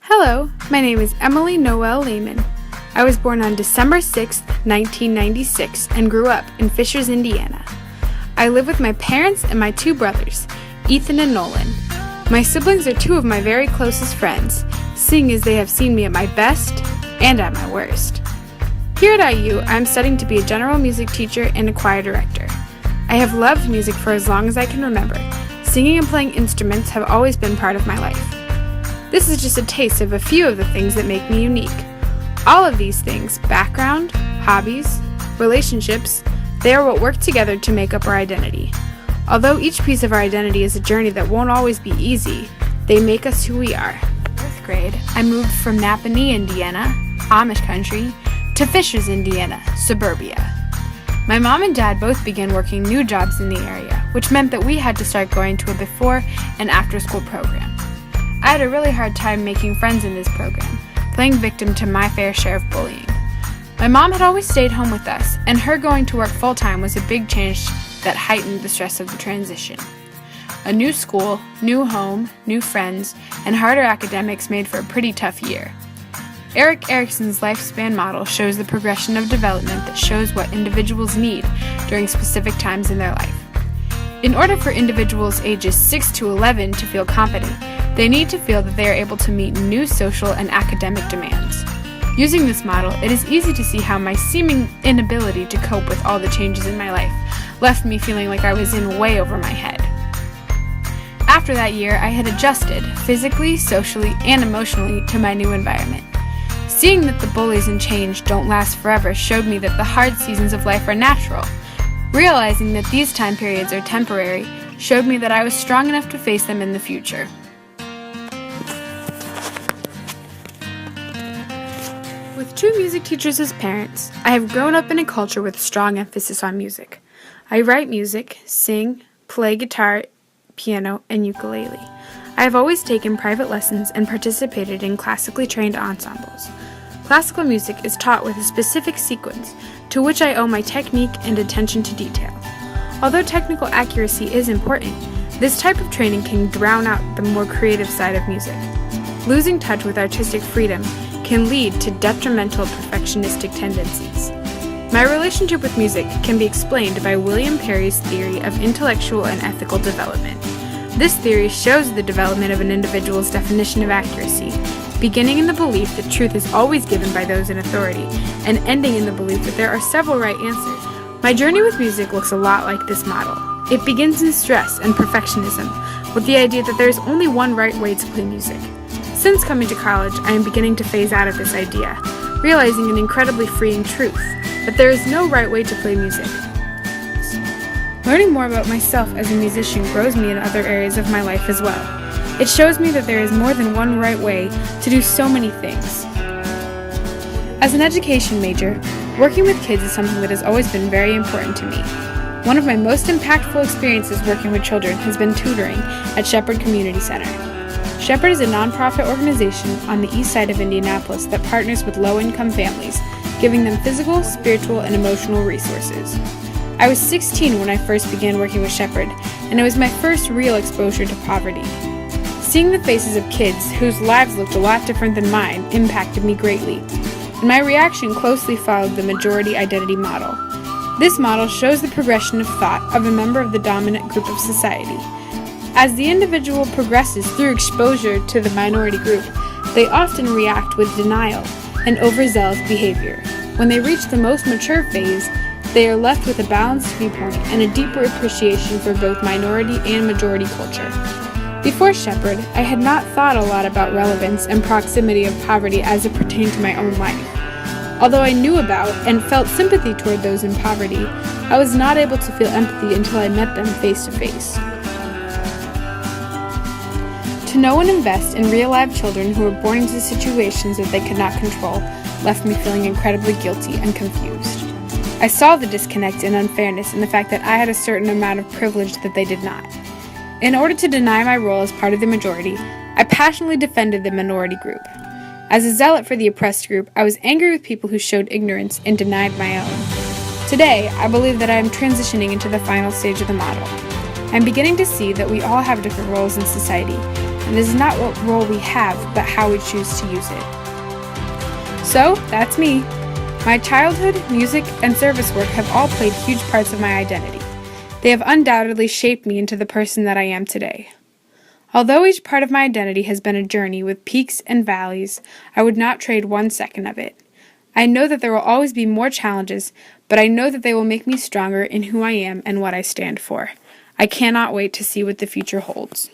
Hello, my name is Emily Noel Lehman. I was born on December 6, 1996, and grew up in Fishers, Indiana. I live with my parents and my two brothers, Ethan and Nolan. My siblings are two of my very closest friends, seeing as they have seen me at my best and at my worst. Here at IU, I am studying to be a general music teacher and a choir director. I have loved music for as long as I can remember. Singing and playing instruments have always been part of my life. This is just a taste of a few of the things that make me unique. All of these things, background, hobbies, relationships, they are what work together to make up our identity. Although each piece of our identity is a journey that won't always be easy, they make us who we are. In 4th grade, I moved from Napanee, Indiana, Amish country, to Fishers, Indiana, suburbia. My mom and dad both began working new jobs in the area, which meant that we had to start going to a before and after school program. I had a really hard time making friends in this program, playing victim to my fair share of bullying. My mom had always stayed home with us, and her going to work full-time was a big change that heightened the stress of the transition. A new school, new home, new friends, and harder academics made for a pretty tough year. Erik Erikson's lifespan model shows the progression of development that shows what individuals need during specific times in their life. In order for individuals ages 6 to 11 to feel competent, they need to feel that they are able to meet new social and academic demands. Using this model, it is easy to see how my seeming inability to cope with all the changes in my life left me feeling like I was in way over my head. After that year, I had adjusted, physically, socially, and emotionally, to my new environment. Seeing that the bullies and change don't last forever showed me that the hard seasons of life are natural. Realizing that these time periods are temporary showed me that I was strong enough to face them in the future. With two music teachers as parents, I have grown up in a culture with strong emphasis on music. I write music, sing, play guitar, piano, and ukulele. I have always taken private lessons and participated in classically trained ensembles. Classical music is taught with a specific sequence, to which I owe my technique and attention to detail. Although technical accuracy is important, this type of training can drown out the more creative side of music. Losing touch with artistic freedom can lead to detrimental perfectionistic tendencies. My relationship with music can be explained by William Perry's theory of intellectual and ethical development. This theory shows the development of an individual's definition of accuracy, beginning in the belief that truth is always given by those in authority, and ending in the belief that there are several right answers. My journey with music looks a lot like this model. It begins in stress and perfectionism, with the idea that there is only one right way to play music. Since coming to college, I am beginning to phase out of this idea, realizing an incredibly freeing truth, that there is no right way to play music. Learning more about myself as a musician grows me in other areas of my life as well. It shows me that there is more than one right way to do so many things. As an education major, working with kids is something that has always been very important to me. One of my most impactful experiences working with children has been tutoring at Shepherd Community Center. Shepherd is a nonprofit organization on the east side of Indianapolis that partners with low-income families, giving them physical, spiritual, and emotional resources. I was 16 when I first began working with Shepherd, and it was my first real exposure to poverty. Seeing the faces of kids whose lives looked a lot different than mine impacted me greatly, and my reaction closely followed the majority identity model. This model shows the progression of thought of a member of the dominant group of society. As the individual progresses through exposure to the minority group, they often react with denial and overzealous behavior. When they reach the most mature phase, they are left with a balanced viewpoint and a deeper appreciation for both minority and majority culture. Before Shepherd, I had not thought a lot about relevance and proximity of poverty as it pertained to my own life. Although I knew about and felt sympathy toward those in poverty, I was not able to feel empathy until I met them face to face. To know and invest in real live children who were born into situations that they could not control left me feeling incredibly guilty and confused. I saw the disconnect and unfairness in the fact that I had a certain amount of privilege that they did not. In order to deny my role as part of the majority, I passionately defended the minority group. As a zealot for the oppressed group, I was angry with people who showed ignorance and denied my own. Today, I believe that I am transitioning into the final stage of the model. I'm beginning to see that we all have different roles in society, and and it is not what role we have, but how we choose to use it. So, that's me. My childhood, music, and service work have all played huge parts of my identity. They have undoubtedly shaped me into the person that I am today. Although each part of my identity has been a journey with peaks and valleys, I would not trade 1 second of it. I know that there will always be more challenges, but I know that they will make me stronger in who I am and what I stand for. I cannot wait to see what the future holds.